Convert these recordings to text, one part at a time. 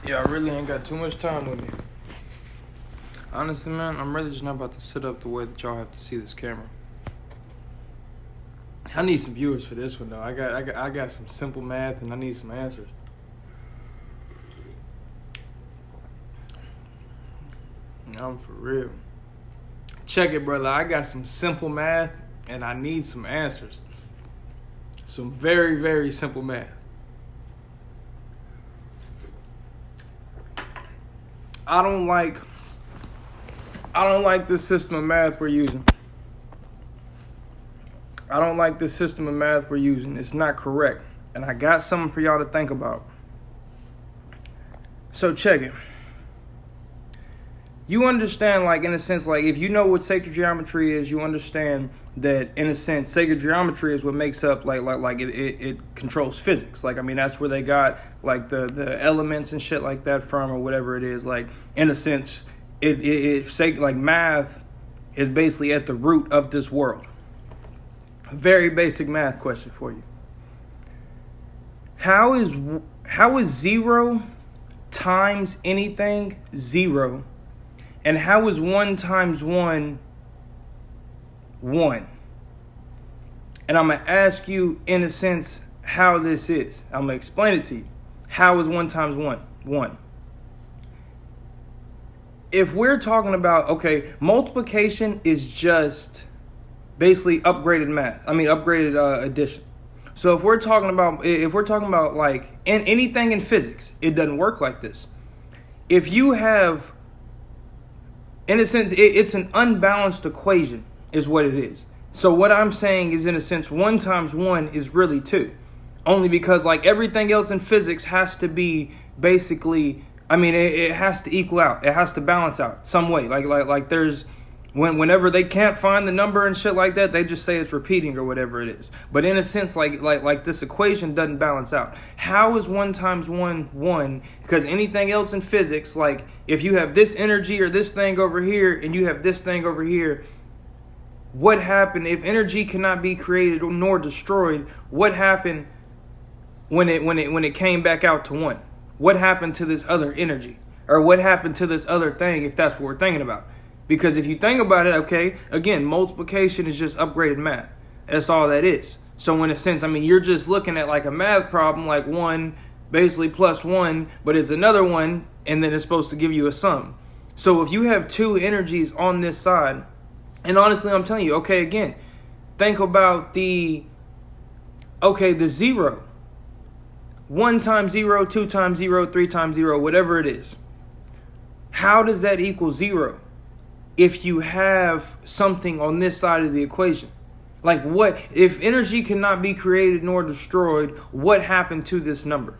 Yeah, I really ain't got too much time with me. Honestly, man, I'm really just not about to sit up the way that y'all have to see this camera. I need some viewers for this one though. I got some simple math and I need some answers. I'm for real. Check it, brother. I got some simple math and I need some answers. Some very, very simple math. I don't like this system of math we're using. I don't like this system of math we're using. It's not correct. And I got something for y'all to think about. So check it. You understand, like, in a sense, like, if you know what sacred geometry is, you understand that, in a sense, sacred geometry is what makes up, it controls physics. Like, I mean, that's where they got, like, the elements and shit like that from, or whatever it is. Like, in a sense, math is basically at the root of this world. A very basic math question for you. How is 0 times anything 0? And how is 1 times 1, 1? And I'm going to ask you, in a sense, how this is. I'm going to explain it to you. How is 1 times 1, 1? If we're talking about, okay, multiplication is just basically upgraded math. I mean, upgraded addition. So if we're talking about like anything in physics, it doesn't work like this. If you have, in a sense, it's an unbalanced equation is what it is. So what I'm saying is, in a sense, 1 times 1 is really 2. Only because, like, everything else in physics has to be basically, I mean, it has to equal out. It has to balance out some way. Like there's, whenever they can't find the number and shit like that, they just say it's repeating or whatever it is. But in a sense, like this equation doesn't balance out. How is 1 times 1, 1? Because anything else in physics, like if you have this energy or this thing over here and you have this thing over here, what happened if energy cannot be created nor destroyed? What happened when it came back out to 1? What happened to this other energy? Or what happened to this other thing, if that's what we're thinking about? Because if you think about it, okay, again, multiplication is just upgraded math. That's all that is. So in a sense, I mean, you're just looking at like a math problem, like 1 basically plus 1, but it's another 1, and then it's supposed to give you a sum. So if you have two energies on this side, and honestly, I'm telling you, okay, again, think about the 0. 1 times 0, 2 times 0, 3 times 0, whatever it is. How does that equal 0? If you have something on this side of the equation. Like, what if energy cannot be created nor destroyed? What happened to this number?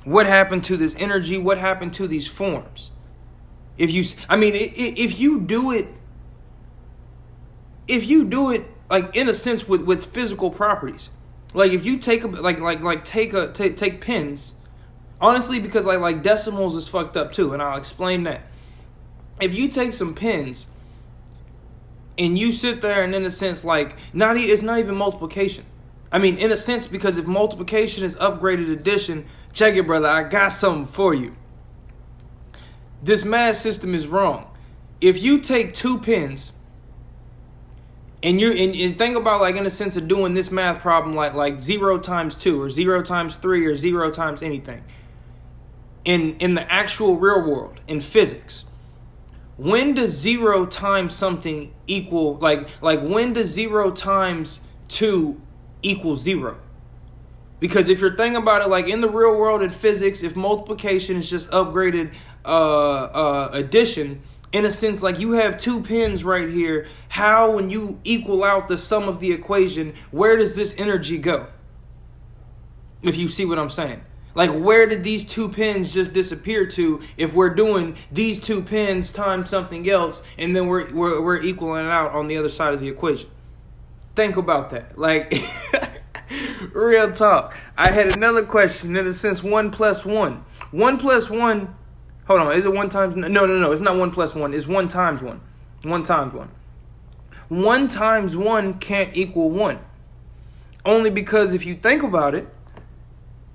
What happened to this energy? What happened to these forms? If you do it like in a sense with physical properties, like if you take take pins, honestly, because like decimals is fucked up too, and I'll explain that. If you take some pins and you sit there and in a sense, like, it's not even multiplication. I mean, in a sense, because if multiplication is upgraded addition, check it, brother, I got something for you. This math system is wrong. If you take 2 pins and you think about, like, in a sense of doing this math problem, like 0 times 2 or 0 times 3 or 0 times anything, in the actual real world, in physics, when does 0 times something equal, like when does 0 times 2 equal 0? Because if you're thinking about it, like in the real world in physics, if multiplication is just upgraded addition, in a sense, like you have 2 pins right here, how, when you equal out the sum of the equation, where does this energy go? If you see what I'm saying. Like, where did these 2 pins just disappear to if we're doing these 2 pins times something else and then we're equaling it out on the other side of the equation? Think about that. Like, real talk. I had another question in a sense, 1 plus 1. 1 plus 1, hold on, is it 1 times? No, it's not 1 plus 1. It's 1 times 1. 1 times 1. 1 times 1 can't equal 1. Only because if you think about it,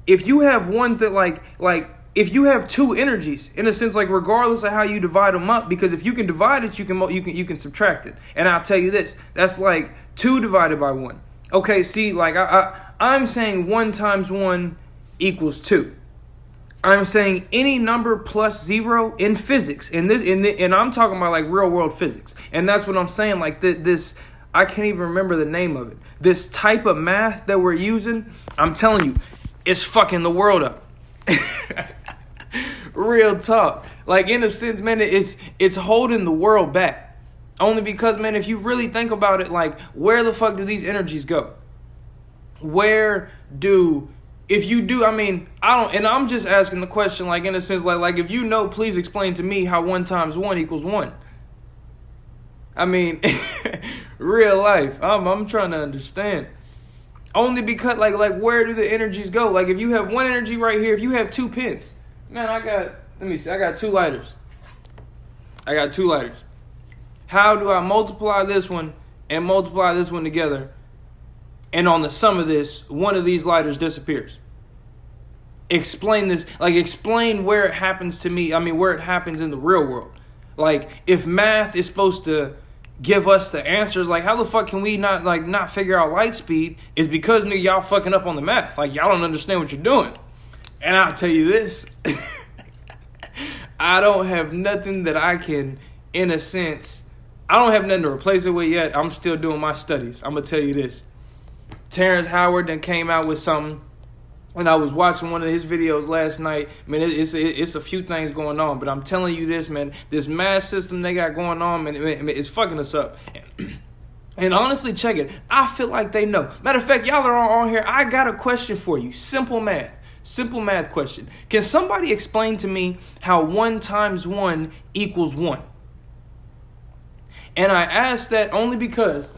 if you have one that like if you have two energies, in a sense, like regardless of how you divide them up, because if you can divide it, you can subtract it. And I'll tell you this, that's like 2 divided by 1. Okay, see, like I'm saying 1 times 1 equals 2. I'm saying any number plus 0 in physics, and I'm talking about like real world physics, and that's what I'm saying. Like this, I can't even remember the name of it. This type of math that we're using, I'm telling you, it's fucking the world up. Real talk. Like, in a sense, man, it's holding the world back. Only because, man, if you really think about it, like, where the fuck do these energies go? If you do, I mean, I don't, and I'm just asking the question, like, in a sense, like if you know, please explain to me how 1 times 1 equals 1. I mean, real life, I'm trying to understand. Only because, like, where do the energies go? Like, if you have one energy right here, if you have 2 pins, man, I got 2 lighters. How do I multiply this one and multiply this one together? And on the sum of this, one of these lighters disappears. Explain this, like, explain where it happens to me. I mean, where it happens in the real world. Like, if math is supposed to give us the answers, like, how the fuck can we not figure out light speed? Is because, nigga, y'all fucking up on the math. Like, y'all don't understand what you're doing. And I'll tell you this, I don't have nothing that I can, in a sense, I don't have nothing to replace it with yet. I'm still doing my studies. I'm going to tell you this. Terrence Howard then came out with something, and I was watching one of his videos last night. Man, it's a few things going on, but I'm telling you this, man, this math system they got going on, man, it's fucking us up. And honestly, check it. I feel like they know. Matter of fact, y'all are on here. I got a question for you. Simple math question. Can somebody explain to me how 1 times 1 equals 1? And I ask that only because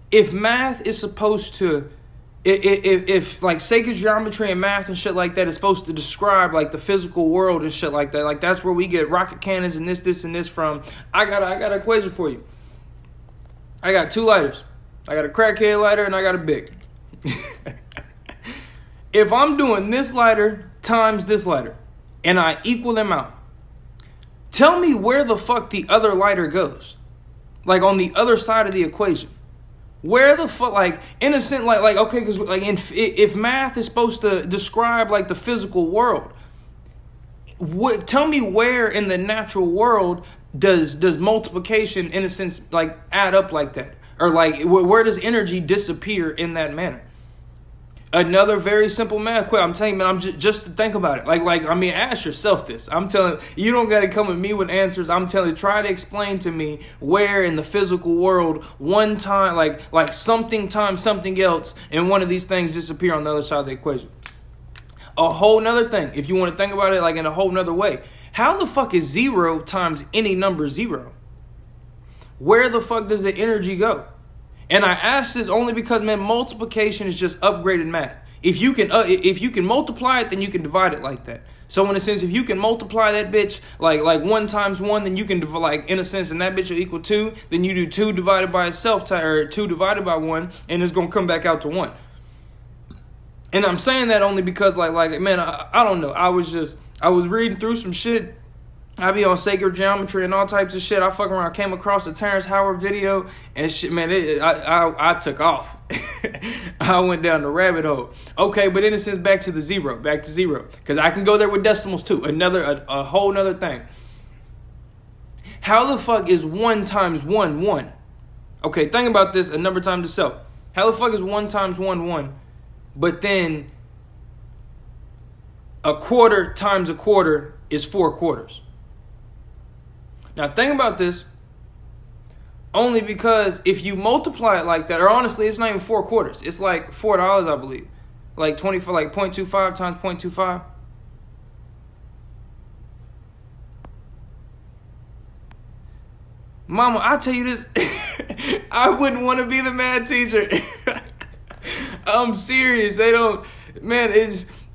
if math is supposed to, if like sacred geometry and math and shit like that is supposed to describe like the physical world and shit like that, like that's where we get rocket cannons and this and this from. I got an equation for you. I got 2 lighters. I got a crackhead lighter and I got a Bic. If I'm doing this lighter times this lighter and I equal them out, tell me where the fuck the other lighter goes. Like on the other side of the equation. Where the fuck, like, in a sense, like okay, because like if math is supposed to describe like the physical world, tell me where in the natural world does multiplication, in a sense, like add up like that, or like where does energy disappear in that manner? Another very simple math question. I'm telling you, man, I'm just to think about it. Like I mean, ask yourself this. I'm telling you, don't got to come with me with answers. I'm telling you, try to explain to me where in the physical world 1 time, like something times something else, and one of these things disappear on the other side of the equation. A whole nother thing, if you want to think about it like in a whole nother way, how the fuck is 0 times any number 0? Where the fuck does the energy go? And I ask this only because, man, multiplication is just upgraded math. If you can multiply it, then you can divide it like that. So in a sense, if you can multiply that bitch like 1 times 1, then you can like in a sense, and that bitch will equal 2. Then you do 2 divided by itself, or 2 divided by 1, and it's gonna come back out to 1. And I'm saying that only because like man, I don't know. I was reading through some shit. I be on sacred geometry and all types of shit. I fucking around, came across a Terrence Howard video and shit, man, I took off. I went down the rabbit hole. Okay, but in a sense, back to zero. Because I can go there with decimals too. A whole nother thing. How the fuck is 1 times 1, 1? Okay, think about this, a number times itself. How the fuck is 1 times 1, 1? But then a quarter times a quarter is 4 quarters. Now think about this, only because if you multiply it like that, or honestly, it's not even 4 quarters. It's like $4, I believe. Like 24, like 0.25 times 0.25. Mama, I tell you this, I wouldn't want to be the math teacher. I'm serious. They don't, man,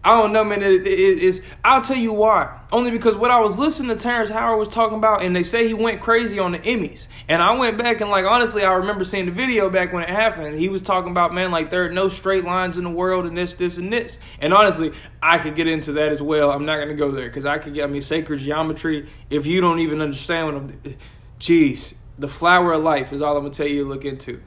I don't know, man. It's I'll tell you why. Only because what I was listening to Terrence Howard was talking about, and they say he went crazy on the Emmys. And I went back and, like, honestly, I remember seeing the video back when it happened. He was talking about, man, like, there are no straight lines in the world and this, and this. And honestly, I could get into that as well. I'm not going to go there because sacred geometry, if you don't even understand what jeez, the flower of life is all I'm going to tell you to look into.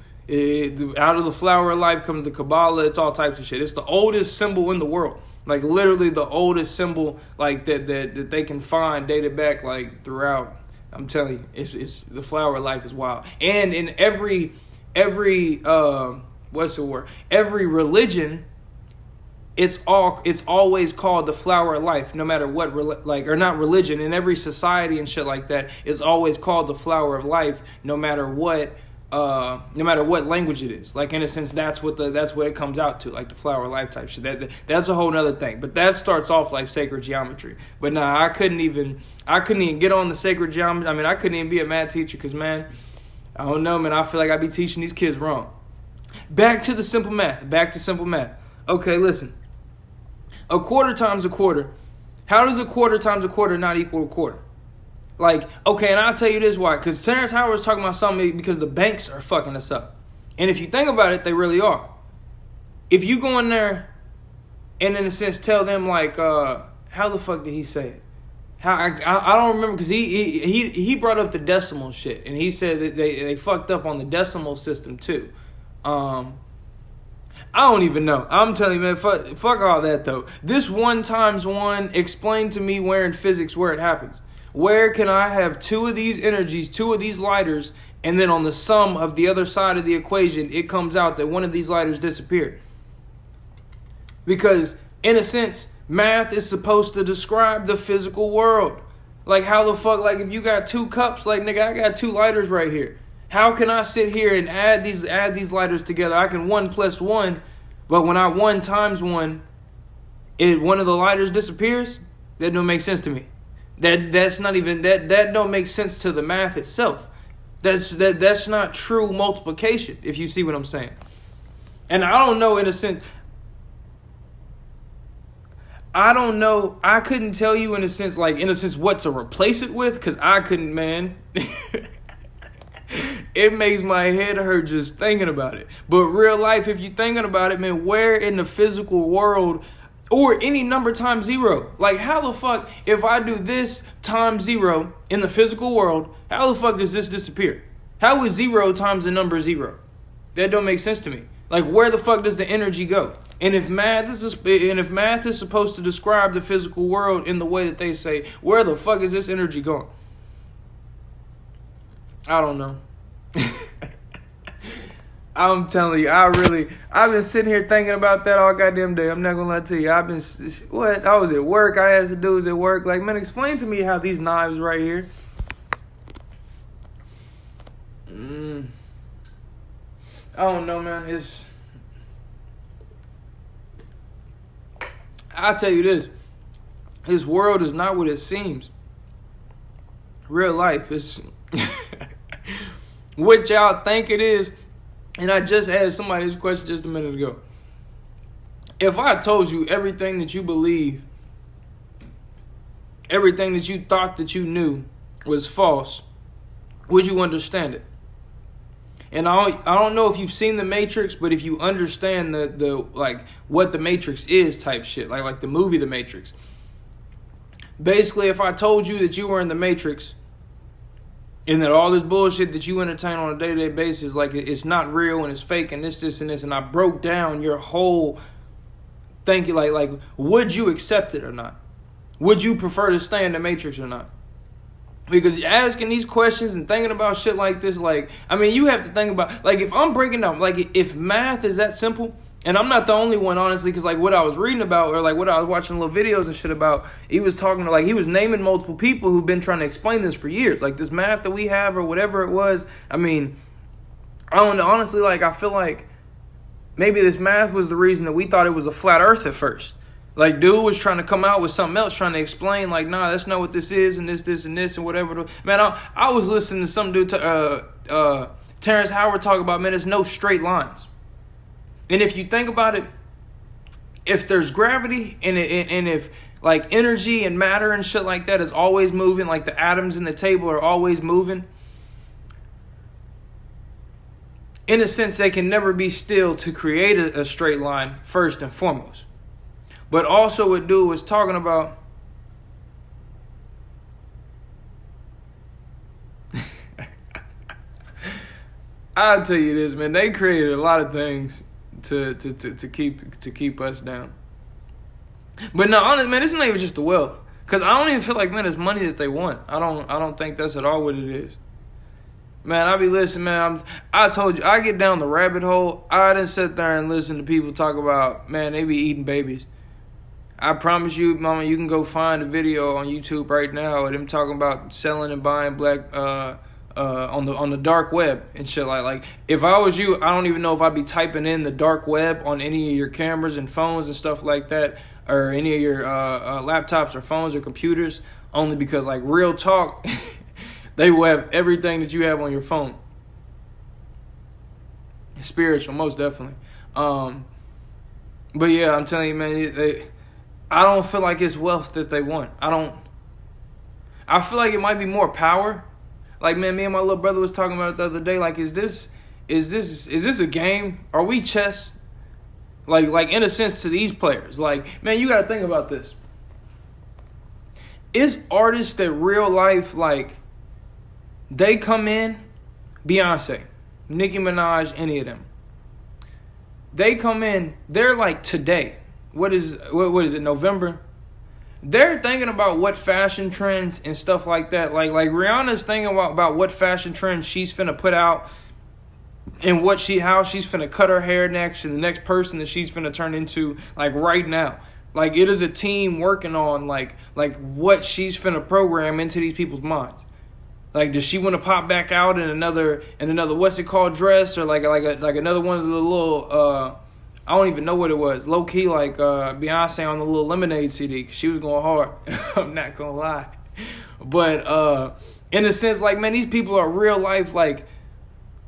Out of the flower of life comes the Kabbalah. It's all types of shit. It's the oldest symbol in the world. Like, literally the oldest symbol, like, that they can find dated back, like, throughout. I'm telling you, it's the flower of life is wild. And in every what's the word? Every religion, it's always called the flower of life, no matter what, or not religion. In every society and shit like that, it's always called the flower of life, no matter what language it is. Like, in a sense, that's what it comes out to, like the flower of life type shit. That's a whole nother thing. But that starts off like sacred geometry. But nah, I couldn't even get on the sacred geometry. I mean, I couldn't even be a math teacher because, man, I don't know, man. I feel like I'd be teaching these kids wrong. Back to simple math. Okay, listen. A quarter times a quarter. How does a quarter times a quarter not equal a quarter? Like, okay, and I'll tell you this why. Because Terrence Howard was talking about something because the banks are fucking us up. And if you think about it, they really are. If you go in there and, in a sense, tell them, like, how the fuck did he say it? I don't remember, because he brought up the decimal shit. And he said that they fucked up on the decimal system, too. I don't even know. I'm telling you, man, fuck all that, though. This 1 times 1, explain to me where in physics where it happens. Where can I have 2 of these energies, 2 of these lighters, and then on the sum of the other side of the equation, it comes out that one of these lighters disappeared? Because, in a sense, math is supposed to describe the physical world. Like, how the fuck, like, if you got 2 cups, like, nigga, I got 2 lighters right here. How can I sit here and add these lighters together? I can 1 plus 1, but when I 1 times 1, one of the lighters disappears? That don't make sense to me. That's not even that don't make sense to the math itself. That's not true multiplication, if you see what I'm saying. And I don't know, in a sense, I don't know. I couldn't tell you in a sense what to replace it with, because I couldn't, man. It makes my head hurt just thinking about it. But real life, if you're thinking about it, man, where in the physical world, or any number times 0. Like, how the fuck, if I do this times 0 in the physical world, how the fuck does this disappear? How is 0 times the number 0? That don't make sense to me. Like, where the fuck does the energy go? And if math is supposed to describe the physical world in the way that they say, where the fuck is this energy going? I don't know. I'm telling you, I've been sitting here thinking about that all goddamn day. I'm not gonna lie to you. I was at work. I had some dudes at work. Like, man, explain to me how these knives right here. I don't know, man. I'll tell you this. This world is not what it seems. Real life is what y'all think it is. And I just asked somebody this question just a minute ago. If I told you everything that you believe, everything that you thought that you knew was false, would you understand it? And I don't know if you've seen The Matrix, but if you understand the like what The Matrix is type shit, like the movie The Matrix. Basically, if I told you that you were in The Matrix, and that all this bullshit that you entertain on a day-to-day basis, like, it's not real and it's fake and this, and this, and I broke down your whole thinking, like, would you accept it or not? Would you prefer to stay in the Matrix or not? Because you're asking these questions and thinking about shit like this, like, I mean, you have to think about, like, if I'm breaking down, like, if math is that simple, and I'm not the only one, honestly, because, like, what I was reading about, or, like, what I was watching little videos and shit about, he was talking to, like, he was naming multiple people who've been trying to explain this for years. Like, this math that we have or whatever it was, I mean, I don't know, honestly, like, I feel like maybe this math was the reason that we thought it was a flat earth at first. Like, dude was trying to come out with something else, trying to explain, like, nah, that's not what this is, and this, and this, and whatever. Man, I was listening to some dude, Terrence Howard, talk about, man, there's no straight lines. And if you think about it, if there's gravity and if like energy and matter and shit like that is always moving, like the atoms in the table are always moving, in a sense, they can never be still to create a straight line, first and foremost. But also what dude was talking about, I'll tell you this, man, they created a lot of things to keep us down. But no, honestly, man, it's not even just the wealth. Because I don't even feel like, man, it's money that they want. I don't think that's at all what it is. Man, I be listening, man. I told you, I get down the rabbit hole. I didn't sit there and listen to people talk about, man, they be eating babies. I promise you, mama, you can go find a video on YouTube right now of them talking about selling and buying black on the dark web and shit like if I was you, I don't even know if I'd be typing in the dark web on any of your cameras and phones and stuff like that, or any of your laptops or phones or computers, only because, like, real talk, they will have everything that you have on your phone. Spiritual, most definitely. But yeah, I'm telling you, man, I don't feel like it's wealth that they want. I feel like it might be more power. Like, man, me and my little brother was talking about it the other day. Like, is this a game? Are we chess? Like in a sense, to these players. Like, man, you got to think about this. It's artists that real life, like, they come in, Beyonce, Nicki Minaj, any of them. They come in, they're like today. What is it, November? They're thinking about what fashion trends and stuff like that. Like Rihanna's thinking about what fashion trends she's finna put out and how she's finna cut her hair next and the next person that she's finna turn into, like, right now. Like, it is a team working on like what she's finna program into these people's minds. Like, does she want to pop back out in another what's it called, dress, or like another one of the little I don't even know what it was, low key, like Beyonce on the little Lemonade CD, 'cause she was going hard. I'm not gonna lie, but in a sense, like, man, these people are real life, like,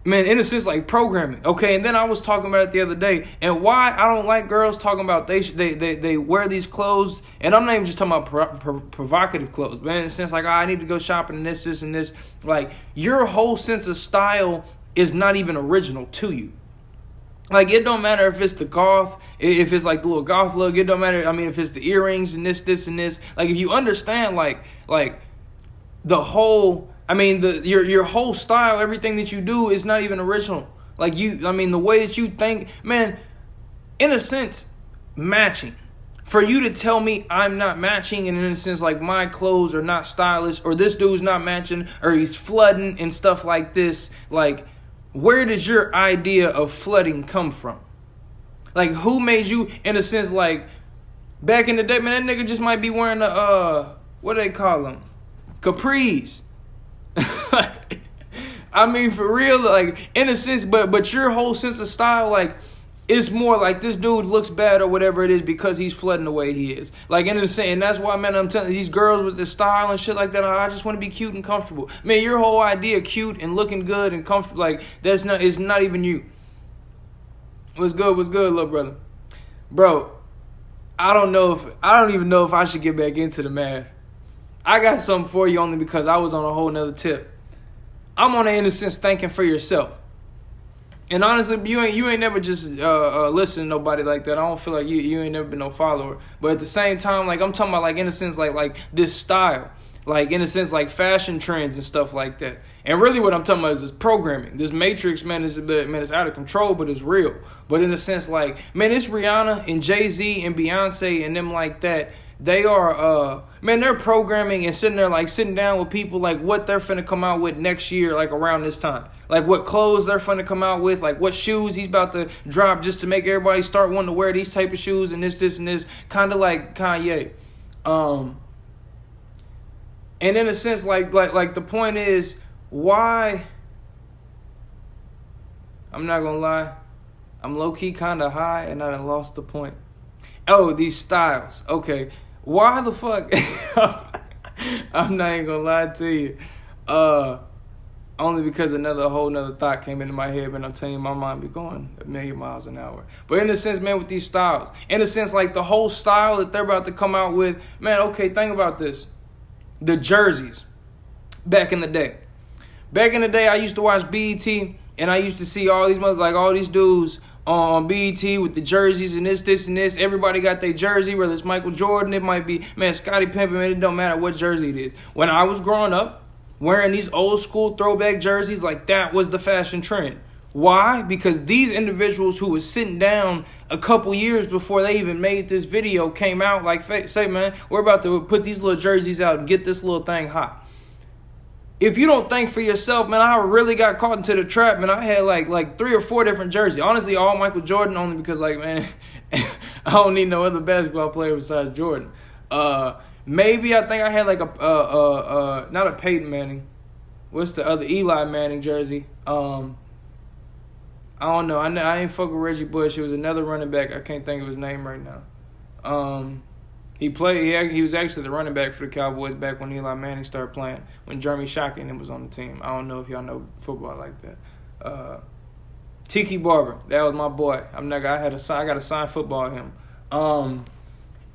man, in a sense, like, programming. Okay, and then I was talking about it the other day, and why I don't like girls talking about they wear these clothes, and I'm not even just talking about provocative clothes, but in a sense, like, I need to go shopping and this and this. Like, your whole sense of style is not even original to you. Like, it don't matter if it's the goth, if it's like the little goth look. It don't matter. I mean, if it's the earrings and this and this. Like, if you understand, like the whole, I mean, your whole style, everything that you do is not even original. Like, the way that you think, man, in a sense, matching. For you to tell me I'm not matching, and in a sense, like, my clothes are not stylish, or this dude's not matching, or he's flooding and stuff like this, like, where does your idea of flooding come from? Like, who made you, in a sense, like, back in the day, man, that nigga just might be wearing what do they call them? Capris. I mean, for real, like, in a sense, but your whole sense of style, like, it's more like this dude looks bad or whatever it is because he's flooding the way he is. Like, in a sense, and that's why, man, I'm telling you, these girls with this style and shit like that, I just want to be cute and comfortable. Man, your whole idea, cute and looking good and comfortable, like, it's not even you. What's good, little brother? Bro, I don't even know if I should get back into the math. I got something for you only because I was on a whole nother tip. I'm on the innocence thinking for yourself. And honestly, you ain't never just listen to nobody like that. I don't feel like you ain't never been no follower. But at the same time, like, I'm talking about, like, in a sense, like this style. Like, in a sense, like fashion trends and stuff like that. And really what I'm talking about is this programming. This matrix, man, it's out of control, but it's real. But in a sense, like, man, it's Rihanna and Jay-Z and Beyonce and them like that. They are, man, they're programming and sitting down with people, like, what they're finna come out with next year, like, around this time. Like, what clothes they're finna come out with, like, what shoes he's about to drop just to make everybody start wanting to wear these type of shoes and this, and this. Kind of like Kanye. And in a sense, like the point is, why, I'm not gonna lie, I'm low-key kind of high and I done lost the point. Oh, these styles. Okay. Why the fuck? I'm not even gonna lie to you. Only because a whole nother thought came into my head, but I'm telling you, my mind be going a million miles an hour. But in a sense, man, with these styles, in a sense, like the whole style that they're about to come out with, man, okay, think about this. The jerseys, back in the day. Back in the day, I used to watch BET, and I used to see all these dudes on BET with the jerseys and this, and this. Everybody got their jersey, whether it's Michael Jordan, it might be, man, Scottie Pippen, man, it don't matter what jersey it is. When I was growing up, wearing these old school throwback jerseys, like that was the fashion trend. Why? Because these individuals who was sitting down a couple years before they even made this video came out like, say, man, we're about to put these little jerseys out and get this little thing hot. If you don't think for yourself, man, I really got caught into the trap, man. I had like 3 or 4 different jerseys. Honestly, all Michael Jordan, only because, like, man, I don't need no other basketball player besides Jordan. Maybe I think I had like not a Peyton Manning. What's the other Eli Manning jersey? I don't know. I ain't fuck with Reggie Bush. It was another running back. I can't think of his name right now. He was actually the running back for the Cowboys back when Eli Manning started playing, when Jeremy Shockey and him was on the team. I don't know if y'all know football like that. Tiki Barber, that was my boy. I got a signed football of him.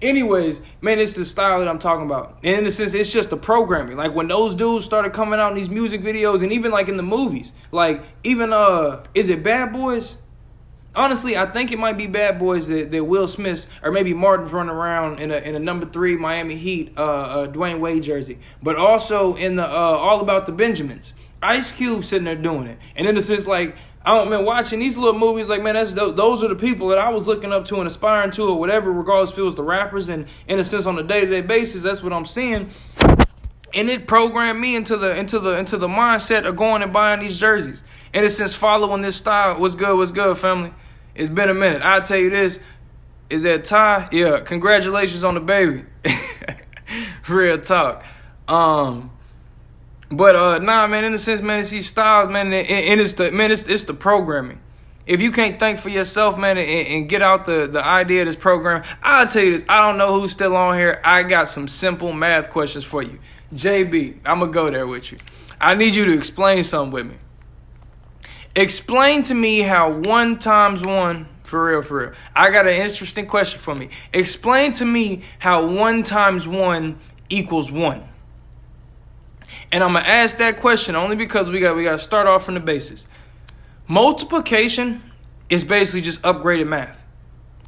Anyways, man, it's the style that I'm talking about. And in a sense, it's just the programming. Like when those dudes started coming out in these music videos, and even like in the movies, like even is it Bad Boys? Honestly, I think it might be Bad Boys that Will Smith or maybe Martin's running around in a number 3 Miami Heat Dwayne Wade jersey, but also in the All About the Benjamins. Ice Cube sitting there doing it, and in a sense, like, watching these little movies, like, man, those are the people that I was looking up to and aspiring to, or whatever, regardless if it was the rappers, and in a sense, on a day-to-day basis, that's what I'm seeing, and it programmed me into the mindset of going and buying these jerseys. In a sense, following this style. What's good, family? It's been a minute. I'll tell you this. Is that Ty? Yeah, congratulations on the baby. Real talk. But nah, man, in a sense, man, it's these styles, man, and it's the programming. If you can't think for yourself, man, and get out the idea of this program, I'll tell you this. I don't know who's still on here. I got some simple math questions for you. JB, I'm going to go there with you. I need you to explain something with me. Explain to me how 1 times 1, for real. I got an interesting question for me. Explain to me how 1 times 1 equals 1. And I'm going to ask that question only because we got to start off from the basis. Multiplication is basically just upgraded math.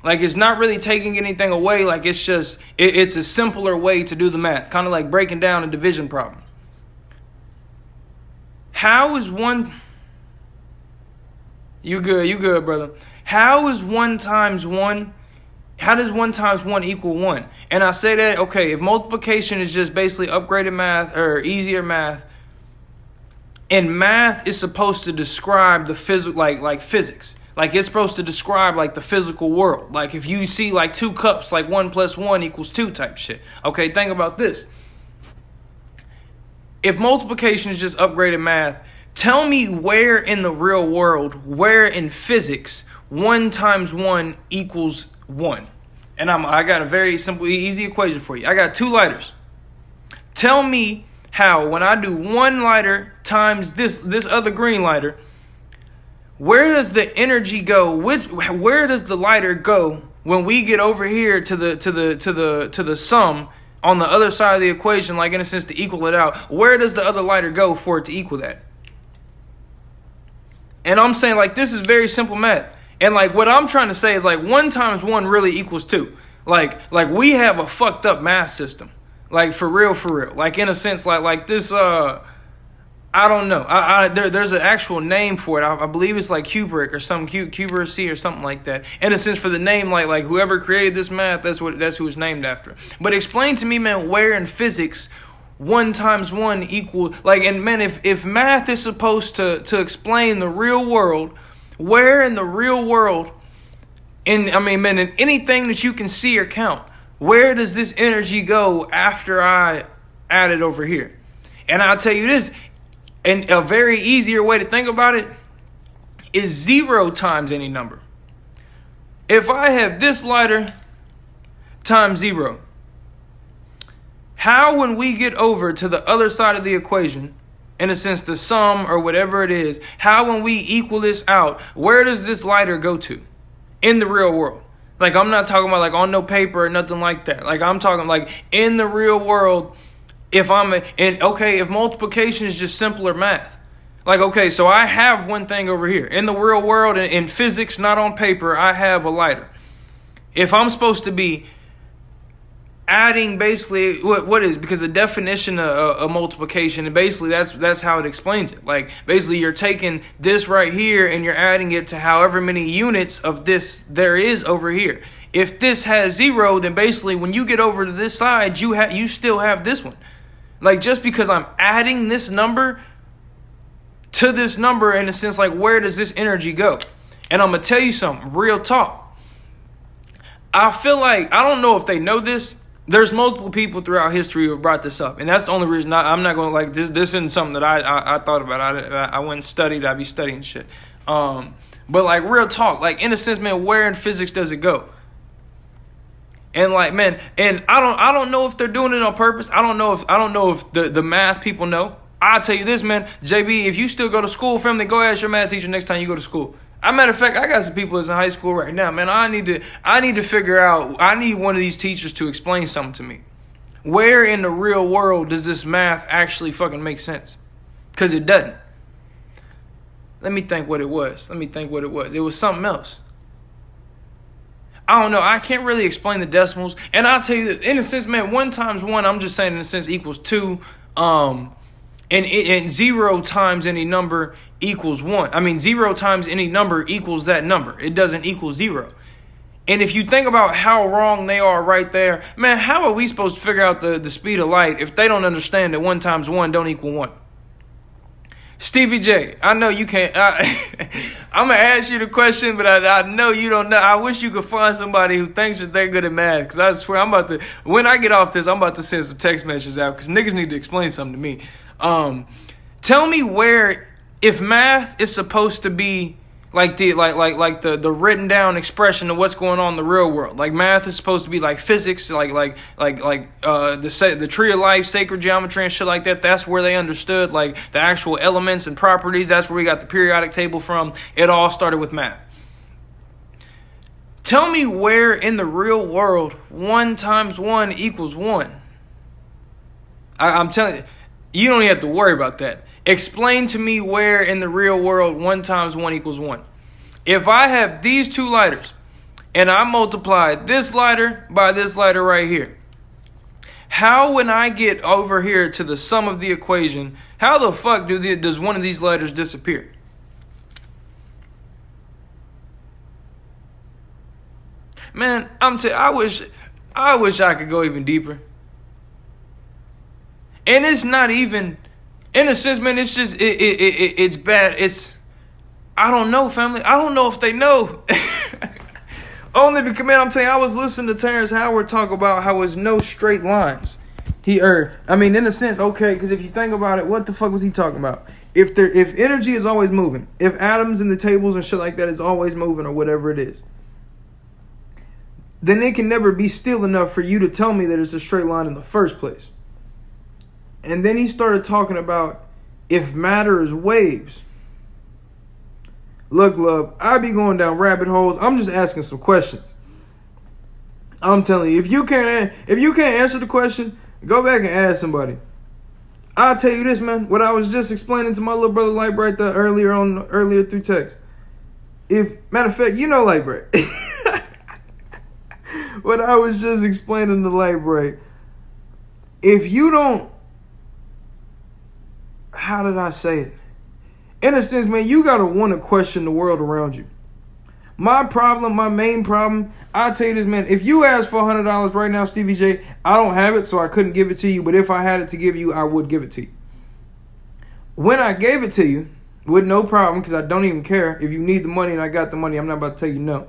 Like, it's not really taking anything away. Like, it's just, it's a simpler way to do the math. Kind of like breaking down a division problem. How is 1... You good, brother. How is 1 times 1? How does 1 times 1 equal 1? And I say that, okay, if multiplication is just basically upgraded math or easier math, and math is supposed to describe the like physics. Like, it's supposed to describe like the physical world. Like, if you see like 2 cups, like 1 plus 1 equals 2 type shit. Okay, think about this. If multiplication is just upgraded math, tell me where in the real world, where in physics, 1 times 1 equals 1. And I got a very simple, easy equation for you. I got 2 lighters. Tell me how, when I do 1 lighter times this other green lighter, where does the energy go? Where does the lighter go when we get over here to the sum on the other side of the equation, like in a sense to equal it out? Where does the other lighter go for it to equal that? And I'm saying, like, this is very simple math. And like what I'm trying to say is like 1 times 1 really equals 2. Like we have a fucked up math system. Like for real. Like in a sense, like this I don't know. There's an actual name for it. I believe it's like Kubrick or some Kubrick or something like that. In a sense, for the name, like whoever created this math, that's who it's named after. But explain to me, man, where in physics 1 times 1 equal, like, and man, if math is supposed to explain the real world, where in the real world, in anything that you can see or count, where does this energy go after I add it over here? And I'll tell you this, and a very easier way to think about it is 0 times any number. If I have this lighter times 0, how, when we get over to the other side of the equation, in a sense, the sum or whatever it is, how when we equal this out, where does this lighter go to in the real world? Like, I'm not talking about like on no paper or nothing like that. Like, I'm talking like in the real world, if multiplication is just simpler math. Like, okay, so I have one thing over here. In the real world, in physics, not on paper, I have a lighter. If I'm supposed to be adding basically what is, because the definition of multiplication, and basically that's how it explains it. Like, basically you're taking this right here and you're adding it to however many units of this there is over here. If this has 0, then basically when you get over to this side, you still have this one. Like, just because I'm adding this number to this number, in a sense, like, where does this energy go? And I'm gonna tell you something, real talk. I feel like, I don't know if they know this, there's multiple people throughout history who have brought this up, and that's the only reason I'm not going to, like, this isn't something that I thought about. I went and studied. I'd be studying shit. But, like, real talk, like, in a sense, man, where in physics does it go? And, like, man, and I don't know if they're doing it on purpose. I don't know if the math people know. I'll tell you this, man, JB, if you still go to school, family, go ask your math teacher next time you go to school. As a matter of fact, I got some people that's in high school right now, man. I need to figure out, I need one of these teachers to explain something to me. Where in the real world does this math actually fucking make sense? Because it doesn't. Let me think what it was. It was something else. I don't know. I can't really explain the decimals. And I'll tell you, in a sense, man, 1 times 1, I'm just saying in a sense, equals 2. And 0 times any number equals 1. I mean, 0 times any number equals that number. It doesn't equal 0. And if you think about how wrong they are right there, man, how are we supposed to figure out the speed of light if they don't understand that 1 times 1 don't equal 1? Stevie J, I know you can't. I'm going to ask you the question, but I know you don't know. I wish you could find somebody who thinks that they're good at math, because I swear when I get off this, I'm about to send some text messages out, because niggas need to explain something to me. Tell me where, if math is supposed to be like the written down expression of what's going on in the real world, like math is supposed to be like physics, like the tree of life, sacred geometry and shit like that. That's where they understood like the actual elements and properties. That's where we got the periodic table from. It all started with math. Tell me where in the real world 1 times 1 equals 1. I'm telling you. You don't even have to worry about that. Explain to me where in the real world 1 times 1 equals 1. If I have these 2 lighters and I multiply this lighter by this lighter right here, how when I get over here to the sum of the equation, how the fuck does one of these lighters disappear? Man, I wish I could go even deeper. And it's not even, in a sense, man, it's just, it's bad. I don't know, family. I don't know if they know. Only because, man, I'm telling you, I was listening to Terrence Howard talk about how there's no straight lines. In a sense, okay, because if you think about it, what the fuck was he talking about? If energy is always moving, if atoms in the tables and shit like that is always moving or whatever it is, then it can never be still enough for you to tell me that it's a straight line in the first place. And then he started talking about if matter is waves. Look, love, I be going down rabbit holes. I'm just asking some questions. I'm telling you, if you can't answer the question, go back and ask somebody. I'll tell you this, man. What I was just explaining to my little brother Light Bright earlier through text. Matter of fact, you know Light Bright. What I was just explaining to Light Bright. If you don't, how did I say it? In a sense, man, you gotta want to question the world around you. My main problem, I'll tell you this, man. If you ask for $100 right now, Stevie J, I don't have it, so I couldn't give it to you. But if I had it to give you, I would give it to you. When I gave it to you, with no problem, because I don't even care. If you need the money and I got the money, I'm not about to tell you no.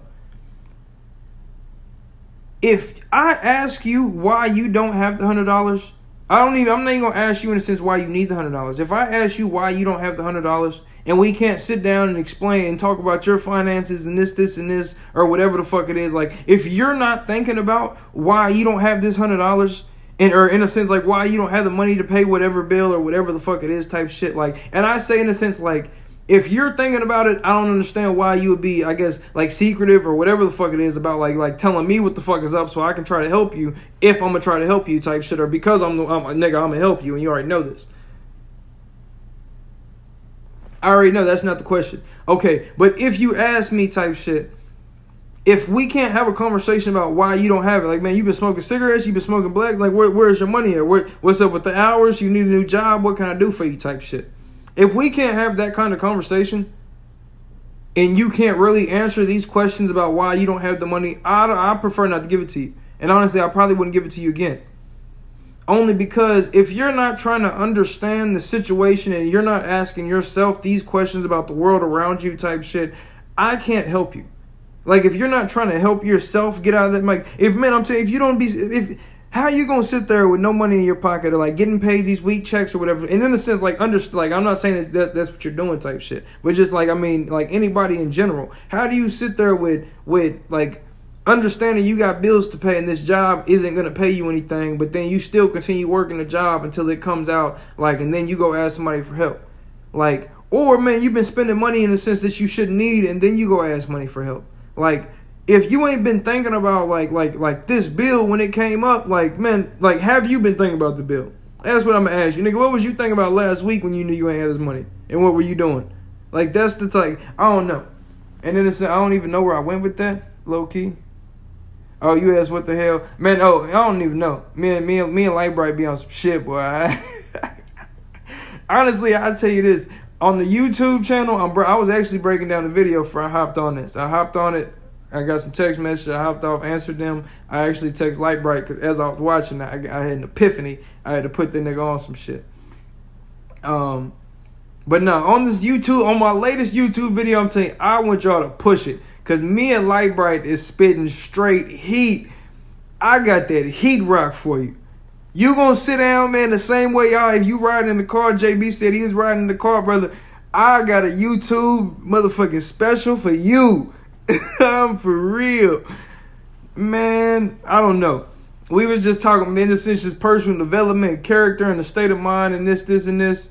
If I ask you why you don't have the $100, I'm not even gonna ask you in a sense why you need the $100. If I ask you why you don't have the $100 and we can't sit down and explain and talk about your finances and this and this or whatever the fuck it is, like if you're not thinking about why you don't have this $100 or in a sense, like, why you don't have the money to pay whatever bill or whatever the fuck it is type shit. Like, and I say in a sense, like, if you're thinking about it, I don't understand why you would be, I guess, like, secretive or whatever the fuck it is about, like telling me what the fuck is up so I can try to help you if I'm gonna try to help you type shit, or because I'm gonna help you and you already know this. I already know that's not the question. Okay, but if you ask me type shit, if we can't have a conversation about why you don't have it, like, man, you've been smoking cigarettes, you've been smoking blacks, like, where's your money at? What's up with the hours? You need a new job? What can I do for you type shit? If we can't have that kind of conversation and you can't really answer these questions about why you don't have the money, I prefer not to give it to you. And honestly, I probably wouldn't give it to you again. Only because if you're not trying to understand the situation and you're not asking yourself these questions about the world around you type shit, I can't help you. Like, if you're not trying to help yourself get out of that, like, I'm telling you, if you don't be, how you gonna sit there with no money in your pocket or like getting paid these week checks or whatever? And in a sense, like, like, I'm not saying that's what you're doing type shit, but just like, I mean, like, anybody in general, how do you sit there with like understanding you got bills to pay and this job isn't gonna pay you anything, but then you still continue working the job until it comes out, like, and then you go ask somebody for help, like, or man, you've been spending money in a sense that you shouldn't need, and then you go ask money for help. Like, if you ain't been thinking about like this bill when it came up, like, man, like, have you been thinking about the bill? That's what I'm gonna ask you, nigga. What was you thinking about last week when you knew you ain't had this money, and what were you doing? Like, that's the type. I don't know. And then I don't even know where I went with that, low key. Oh, you asked what the hell, man? Oh, I don't even know. Me and Lightbright be on some shit, boy. Honestly, I'll tell you this. On the YouTube channel, I was actually breaking down the video before I hopped on this. I hopped on it. I got some text messages. I hopped off, answered them. I actually text Lightbright because as I was watching, I had an epiphany. I had to put the nigga on some shit. But no, on this YouTube, on my latest YouTube video, I'm telling you, I want y'all to push it. Because me and Lightbright is spitting straight heat. I got that heat rock for you. You gonna sit down, man, the same way y'all, if you riding in the car, JB said he was riding in the car, brother, I got a YouTube motherfucking special for you. I'm for real. Man, I don't know. We was just talking, man, this is just personal development, character, and the state of mind, and this, and this.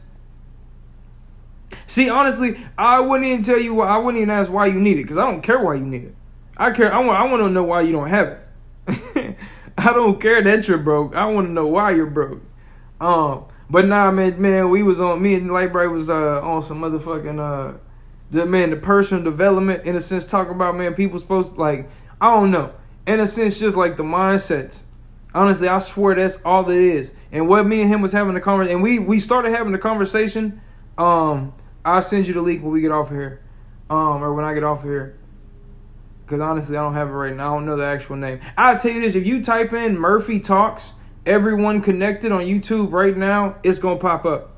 See, honestly, I wouldn't even tell you why. I wouldn't even ask why you need it, because I don't care why you need it. I want to know why you don't have it. I don't care that you're broke. I want to know why you're broke. But nah, man, we was on. Me and Lightbright was on some motherfucking the personal development, in a sense, talking about, man, people supposed to, like, I don't know, in a sense, just like the mindsets. Honestly, I swear that's all it is. And what me and him was having a conversation, and we started having a conversation. I'll send you the link when we get off here, or when I get off here. Because honestly, I don't have it right now. I don't know the actual name. I'll tell you this. If you type in Murphy Talks, everyone connected on YouTube right now, it's going to pop up.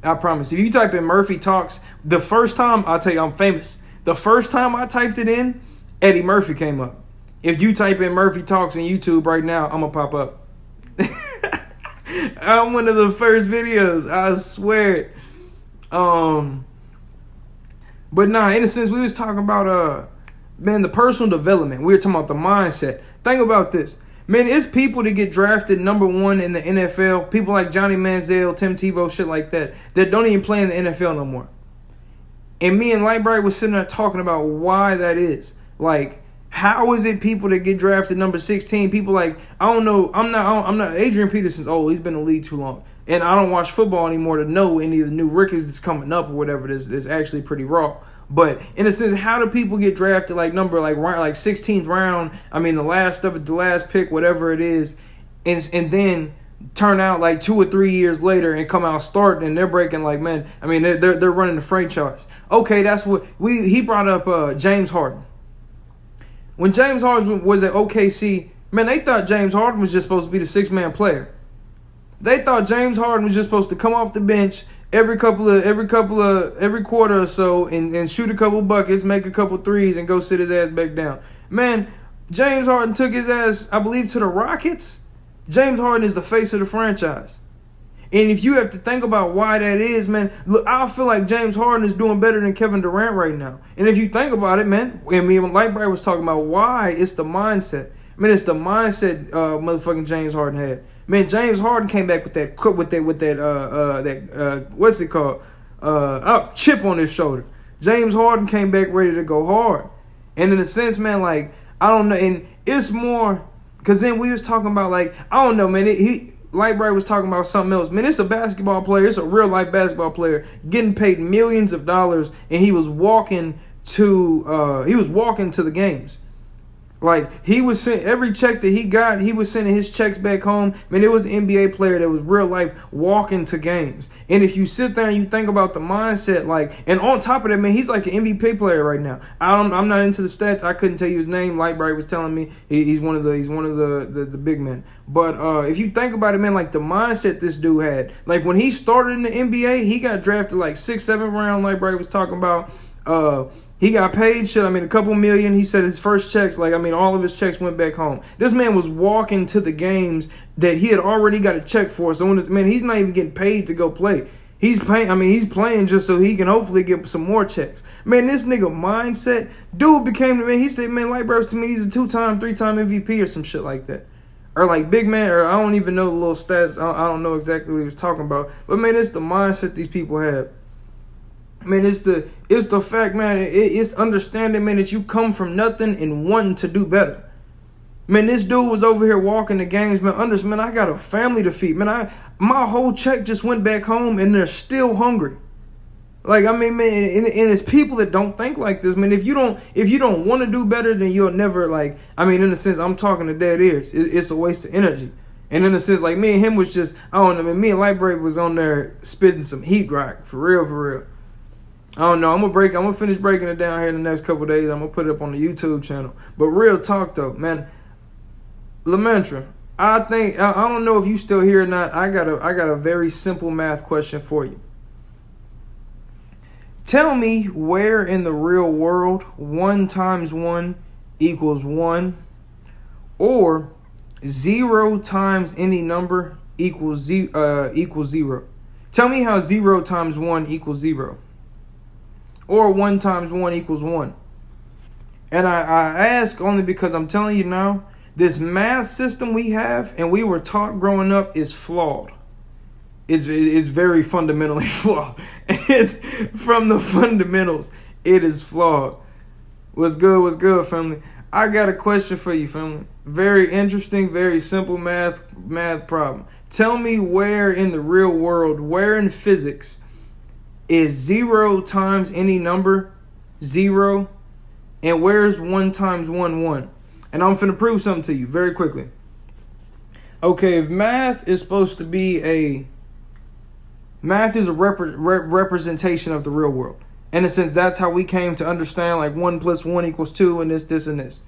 I promise. If you type in Murphy Talks, the first time, I'll tell you, I'm famous. The first time I typed it in, Eddie Murphy came up. If you type in Murphy Talks on YouTube right now, I'm going to pop up. I'm one of the first videos. I swear it. But nah, in a sense, we was talking about, man, the personal development. We were talking about the mindset. Think about this. Man, it's people that get drafted #1 in the NFL. People like Johnny Manziel, Tim Tebow, shit like that don't even play in the NFL no more. And me and Lightbright was sitting there talking about why that is. Like, how is it people that get drafted number 16? People like, I don't know. I'm not. Adrian Peterson's old. He's been in the league too long. And I don't watch football anymore to know any of the new rookies that's coming up or whatever. That's actually pretty raw. But in a sense, how do people get drafted like 16th round? I mean, the last pick, whatever it is, and then turn out like 2 or 3 years later and come out starting, and they're breaking like, man. I mean, they're running the franchise. Okay, that's what he brought up. James Harden. When James Harden was at OKC, man, they thought James Harden was just supposed to be the 6-man player. They thought James Harden was just supposed to come off the bench every quarter or so and shoot a couple buckets, make a couple threes, and go sit his ass back down. Man, James Harden took his ass, I believe, to the Rockets. James Harden is the face of the franchise. And if you have to think about why that is, man, look, I feel like James Harden is doing better than Kevin Durant right now. And if you think about it, man, and me and Lightbright was talking about why, it's the mindset. Man, it's the mindset motherfucking James Harden had. Man, James Harden came back with that what's it called? Chip on his shoulder. James Harden came back ready to go hard. And in a sense, man, like, I don't know, and it's more, because then we was talking about, like, I don't know, man, Lightbright was talking about something else. Man, it's a basketball player, it's a real life basketball player getting paid millions of dollars, and he was walking to the games. Like, he was sent every check that he got, he was sending his checks back home. Man, it was an NBA player that was real life walking to games. And if you sit there and you think about the mindset, like, and on top of that, man, he's like an MVP player right now. I'm not into the stats. I couldn't tell you his name. Lightbright was telling me he's one of the big men. But if you think about it, man, like the mindset this dude had, like when he started in the NBA, he got drafted like 6th, 7th round. Lightbright was talking about. He got paid shit. I mean, a couple million. He said his first checks, like, I mean, all of his checks went back home. This man was walking to the games that he had already got a check for. So, man, he's not even getting paid to go play. He's playing just so he can hopefully get some more checks. Man, this nigga mindset, dude became, man, he said, man, Lightbright to me, he's a 2-time, 3-time MVP or some shit like that. Or like big man, or I don't even know the little stats. I don't know exactly what he was talking about. But, man, it's the mindset these people have. Man, it's the fact, man, it's understanding, man, that you come from nothing and wanting to do better. Man, this dude was over here walking the games, man. Man, I got a family to feed. Man, my whole check just went back home and they're still hungry. Like, I mean, man, and it's people that don't think like this, man. If you don't want to do better, then you'll never, like, I mean, in a sense, I'm talking to dead ears. It's a waste of energy. And in a sense, like, me and him was just, I don't know, man, me and Lightbright was on there spitting some heat rock, for real. I don't know. I'm gonna finish breaking it down here in the next couple of days. I'm gonna put it up on the YouTube channel. But real talk though, man, Lamantra, I don't know if you still here or not. I got a very simple math question for you. Tell me where in the real world 1 times 1 equals 1, or 0 times any number equals 0. Tell me how 0 times 1 equals 0. Or 1 times 1 equals 1. And I ask only because I'm telling you now, this math system we have and we were taught growing up is flawed. It's very fundamentally flawed. And from the fundamentals, it is flawed. What's good, family? I got a question for you, family. Very interesting, very simple math problem. Tell me where in the real world, where in physics, is 0 times any number 0, and where's 1 times 1 1? And I'm finna prove something to you very quickly. Okay, if math is a representation of the real world. In a sense, that's how we came to understand like 1 plus 1 equals 2 and this and this.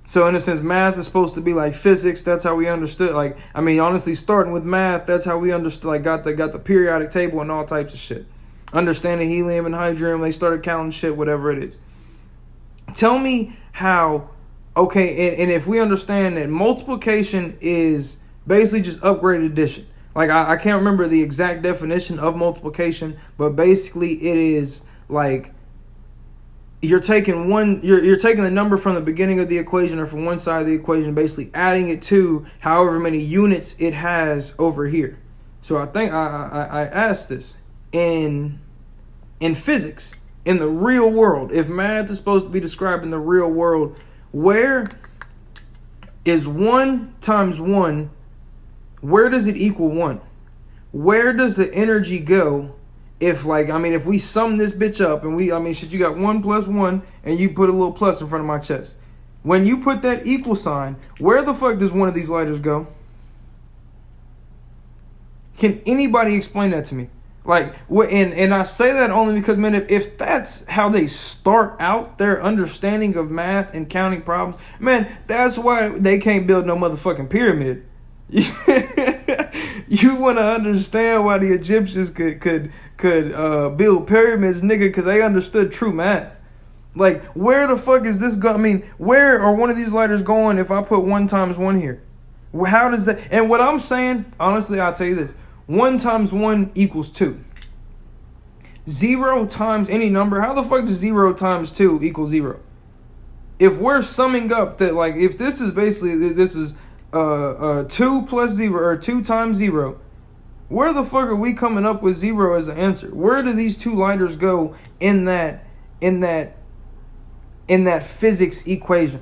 So in a sense, math is supposed to be like physics. That's how we understood. Like, I mean, honestly, starting with math, that's how we understood. Like, got the periodic table and all types of shit. Understanding helium and hydrogen, they started counting shit, whatever it is. Tell me how, okay, and if we understand that multiplication is basically just upgraded addition. Like, I can't remember the exact definition of multiplication, but basically it is like you're taking the number from the beginning of the equation or from one side of the equation, basically adding it to however many units it has over here. So I think I asked this in physics, in the real world, if math is supposed to be described in the real world, where is 1 times 1, where does it equal 1? Where does the energy go if, like, I mean, if we sum this bitch up and you got 1 plus 1 and you put a little plus in front of my chest. When you put that equal sign, where the fuck does one of these lighters go? Can anybody explain that to me? Like, and I say that only because, man, if that's how they start out their understanding of math and counting problems, man, that's why they can't build no motherfucking pyramid. You want to understand why the Egyptians could build pyramids, nigga, because they understood true math. Like, where the fuck is this going? I mean, where are one of these lighters going if I put 1 times 1 here? How does that? And what I'm saying, honestly, I'll tell you this. 1 times 1 equals 2. 0 times any number. How the fuck does 0 times 2 equal 0? If we're summing up that, like, if this is basically, this is 2 plus 0 or 2 times 0. Where the fuck are we coming up with 0 as the answer? Where do these two lighters go in that physics equation?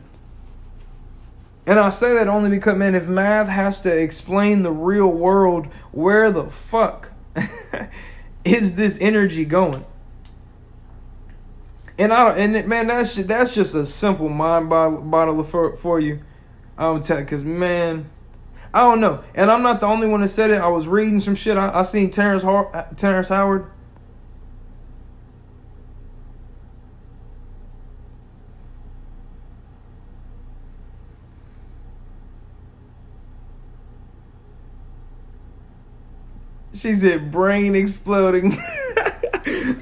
And I say that only because, man, if math has to explain the real world, where the fuck is this energy going? Man, that's just a simple mind bottle for you. I'm telling, cause man, I don't know, and I'm not the only one that said it. I was reading some shit. I seen Terrence Howard. She said brain exploding.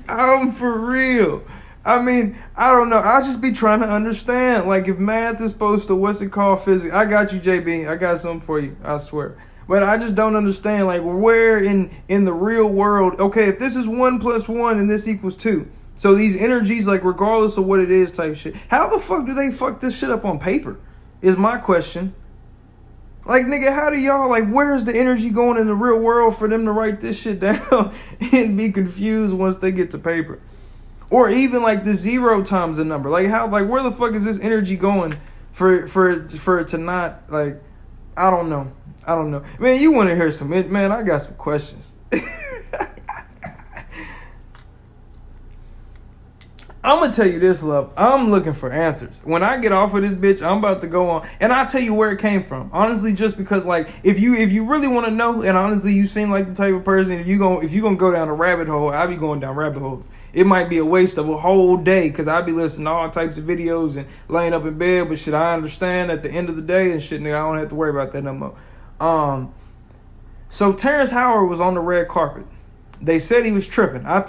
I'm for real. I mean, I don't know. I'll just be trying to understand. Like, if math is supposed to, what's it called, physics? I got you, JB. I got something for you. I swear. But I just don't understand, like, where in the real world, okay, if this is 1 plus 1 and this equals 2. So these energies, like, regardless of what it is type shit, how the fuck do they fuck this shit up on paper? Is my question. Like, nigga, how do y'all, like, where's the energy going in the real world for them to write this shit down and be confused once they get to paper? Or even like the 0 times the number. Like, how, like, where the fuck is this energy going for it to not, like, I don't know. Man, you want to hear some, man, I got some questions. I'm going to tell you this, love. I'm looking for answers. When I get off of this bitch, I'm about to go on. And I'll tell you where it came from. Honestly, just because, like, if you really want to know, and honestly, you seem like the type of person, if you're going to go down a rabbit hole, I'll be going down rabbit holes. It might be a waste of a whole day because I'll be listening to all types of videos and laying up in bed. But shit, I understand at the end of the day and shit, nigga, I don't have to worry about that no more. So Terrence Howard was on the red carpet. They said he was tripping. I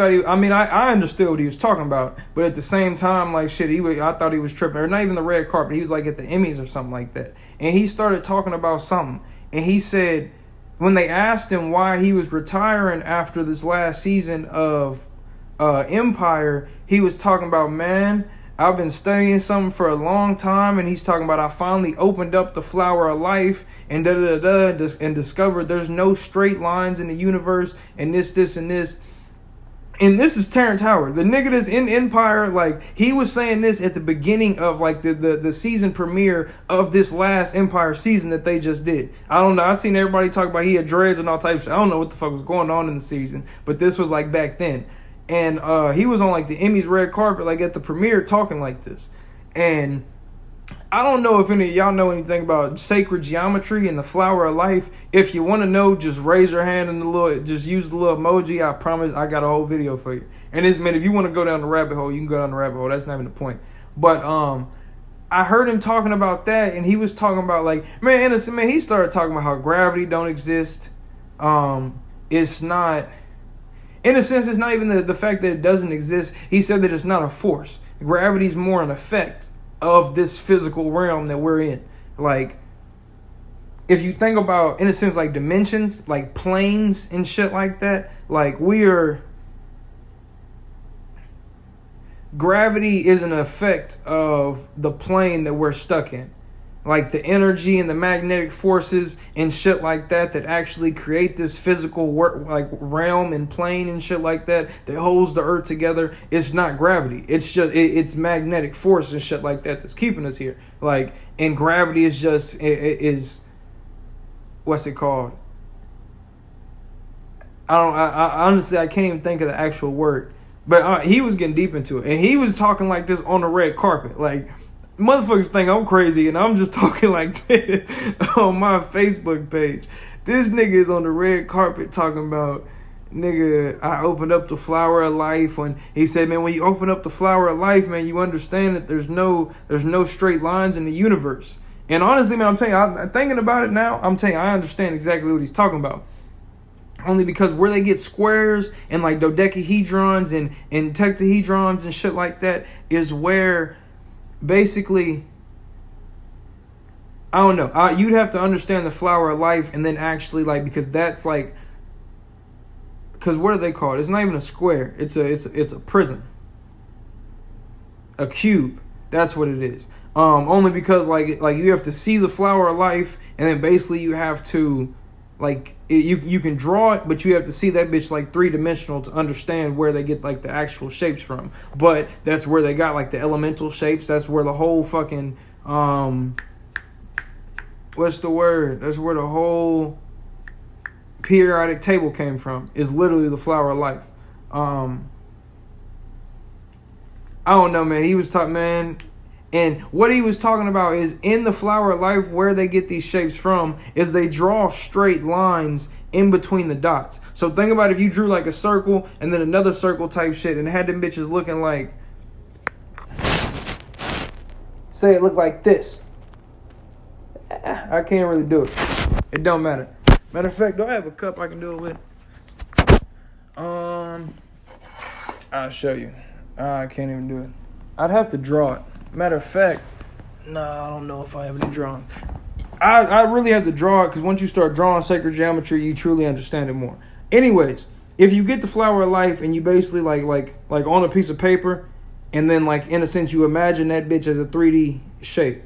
understood what he was talking about, but at the same time, like, shit, I thought he was tripping. Or not even the red carpet. He was like at the Emmys or something like that. And he started talking about something. And he said, when they asked him why he was retiring after this last season of Empire, he was talking about, man, I've been studying something for a long time, and he's talking about, I finally opened up the flower of life and and discovered there's no straight lines in the universe and this and this. And this is Terrence Howard, the nigga that's in Empire. Like, he was saying this at the beginning of, like, the season premiere of this last Empire season that they just did. I don't know. I seen everybody talk about he had dreads and all types of shit. I don't know what the fuck was going on in the season, but this was like back then. And he was on, like, the Emmys red carpet, like, at the premiere talking like this. And I don't know if any of y'all know anything about sacred geometry and the flower of life. If you want to know, just raise your hand and just use the little emoji. I promise I got a whole video for you. And it's, man, if you want to go down the rabbit hole, you can go down the rabbit hole. That's not even the point. But I heard him talking about that, and he was talking about, like, man, he started talking about how gravity don't exist. It's not... In a sense, it's not even the fact that it doesn't exist. He said that it's not a force. Gravity is more an effect of this physical realm that we're in. Like, if you think about, in a sense, like dimensions, like planes and shit like that, like gravity is an effect of the plane that we're stuck in. Like the energy and the magnetic forces and shit like that actually create this physical realm and plane and shit like that holds the earth together. It's not gravity. It's just it's magnetic force and shit like that that's keeping us here. Like, and gravity is just is what's it called? I honestly I can't even think of the actual word. But he was getting deep into it, and he was talking like this on the red carpet, like. Motherfuckers think I'm crazy, and I'm just talking like this on my Facebook page. This nigga is on the red carpet talking about, nigga, I opened up the flower of life. When he said, man, when you open up the flower of life, man, you understand that there's no straight lines in the universe. And honestly, man, I'm telling you, I'm thinking about it now, I'm telling you, I understand exactly what he's talking about. Only because where they get squares and like dodecahedrons and tetrahedrons and shit like that is where... Basically, I don't know. You'd have to understand the flower of life and then actually, like, because that's like, because what are they called? It's not even a square. It's a prism, a cube. That's what it is. Only because like you have to see the flower of life, and then basically you have to you can draw it, but you have to see that bitch like 3-dimensional to understand where they get like the actual shapes from. But that's where they got like the elemental shapes. That's where the whole fucking what's the word? That's where the whole periodic table came from. Is literally the flower of life. I don't know, man. He was talking, man. And what he was talking about is in the flower of life, where they get these shapes from is they draw straight lines in between the dots. So think about if you drew like a circle and then another circle type shit and had them bitches looking like, say it looked like this. I can't really do it. It don't matter. Matter of fact, do I have a cup I can do it with? I'll show you. I can't even do it. I'd have to draw it. Matter of fact, I don't know if I have any drawing. I really have to draw it because once you start drawing sacred geometry, you truly understand it more. Anyways, if you get the flower of life and you basically like on a piece of paper, and then like in a sense you imagine that bitch as a 3D shape.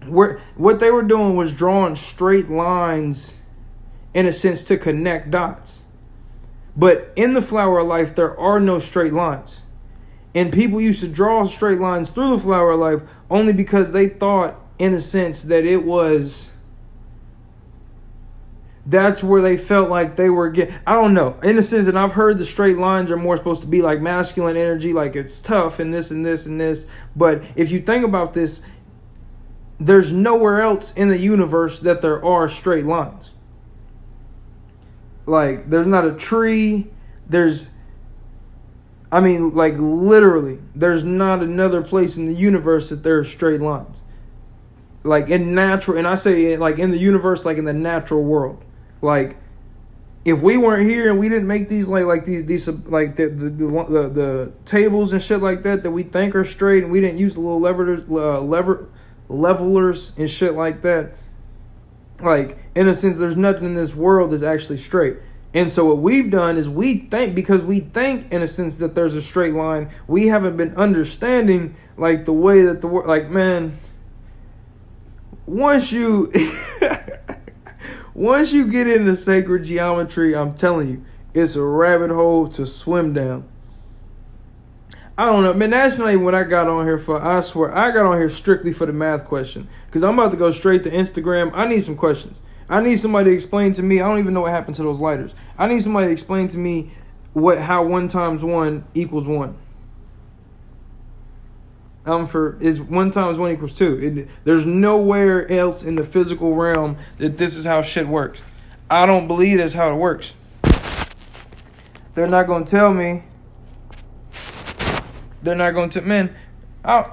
What they were doing was drawing straight lines, in a sense, to connect dots. But in the flower of life, there are no straight lines. And people used to draw straight lines through the flower of life only because they thought, in a sense, that it was... That's where they felt like they were getting... I don't know. In a sense, and I've heard the straight lines are more supposed to be like masculine energy, like it's tough and this and this and this. But if you think about this, there's nowhere else in the universe that there are straight lines. Like, there's not a tree. Literally, there's not another place in the universe that there are straight lines. Like, in natural, and I say, like, in the universe, like, in the natural world. Like, if we weren't here and we didn't make these, these the tables and shit like that we think are straight, and we didn't use the little levelers and shit like that, like, in a sense, there's nothing in this world that's actually straight. And so what we've done is because we think in a sense that there's a straight line, we haven't been understanding like the way that the world, like, man, once you get into sacred geometry, I'm telling you, it's a rabbit hole to swim down. I don't know, man, that's not even what I got on here for. I swear, I got on here strictly for the math question. Because I'm about to go straight to Instagram. I need some questions. I need somebody to explain to me. I don't even know what happened to those lighters. I need somebody to explain to me how 1 times 1 equals 1. Is 1 times 1 equals 2. There's nowhere else in the physical realm that this is how shit works. I don't believe that's how it works. They're not going to tell me. They're not going to... Man, I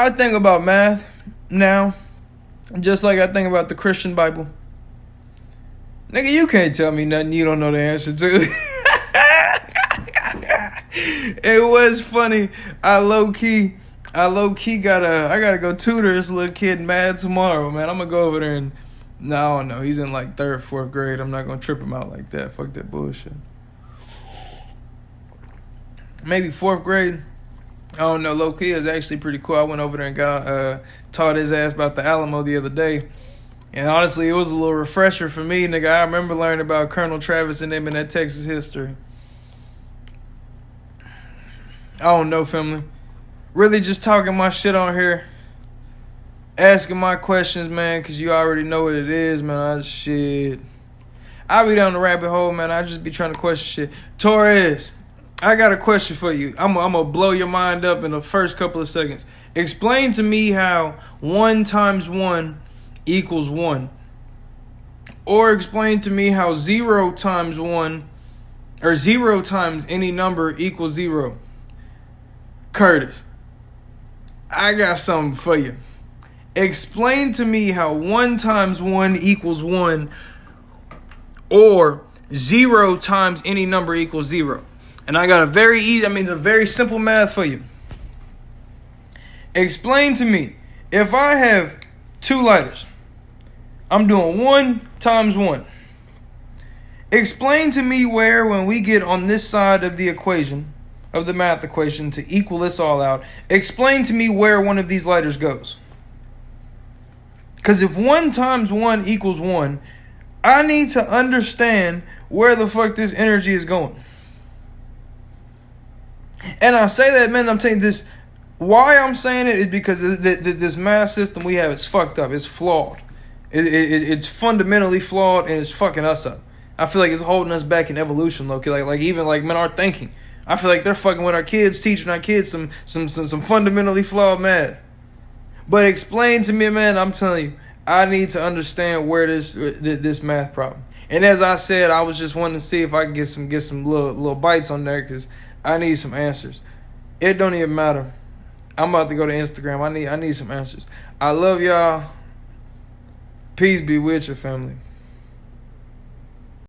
think about math now just like I think about the Christian Bible. Nigga, you can't tell me nothing you don't know the answer to. It was funny. I low key gotta go tutor this little kid mad tomorrow, man. I'm gonna go over there and I don't know. He's in like 3rd, 4th grade. I'm not gonna trip him out like that. Fuck that bullshit. Maybe 4th grade. I don't know. Low key is actually pretty cool. I went over there and taught his ass about the Alamo the other day. And honestly, it was a little refresher for me, nigga. I remember learning about Colonel Travis and them in that Texas history. I don't know, family. Really just talking my shit on here. Asking my questions, man, because you already know what it is, man. I'll be down the rabbit hole, man. I just be trying to question shit. Torres, I got a question for you. I'm going to blow your mind up in the first couple of seconds. Explain to me how 1 times 1 equals 1. Or explain to me how 0 times 1, or 0 times any number equals 0. Curtis, I got something for you. Explain to me how 1 times 1 equals 1, or 0 times any number equals 0. And I got a very simple math for you. Explain to me, if I have 2 lighters, I'm doing 1 times 1. Explain to me where, when we get on this side of the equation, of the math equation to equal this all out. Explain to me where one of these lighters goes. Because if 1 times 1 equals 1, I need to understand where the fuck this energy is going. And I say that, man, I'm telling you this. Why I'm saying it is because this math system we have is fucked up. It's flawed. It's fundamentally flawed, and it's fucking us up. I feel like it's holding us back in evolution, low-key. Like even like, man, our thinking. I feel like they're fucking with our kids, teaching our kids some fundamentally flawed math. But explain to me, man, I'm telling you, I need to understand where this math problem. And as I said, I was just wanting to see if I could get some little bites on there, because I need some answers. It don't even matter. I'm about to go to Instagram. I need some answers. I love y'all. Peace be with your family.